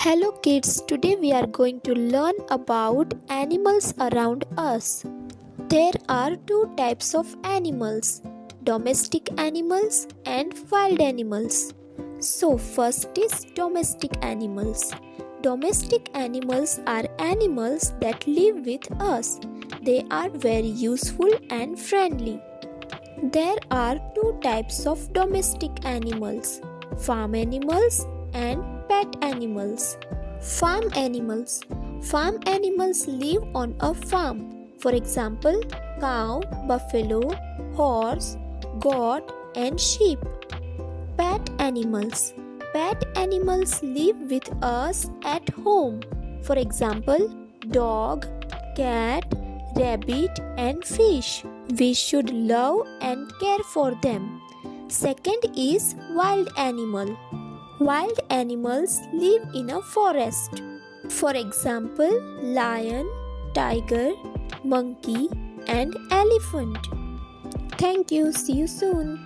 Hello kids, today we are going to learn about animals around us. There are two types of animals, domestic animals and wild animals. So first is domestic animals. Domestic animals are animals that live with us. They are very useful and friendly. There are two types of domestic animals, farm animals and pet animals. Farm animals. Farm animals live on a farm. For example, cow, buffalo, horse, goat, and sheep. Pet animals. Pet animals live with us at home. For example, dog, cat, rabbit, and fish. We should love and care for them. Second is wild animal. Wild animals live in a forest. For example, lion, tiger, monkey, and elephant. Thank you. See you soon.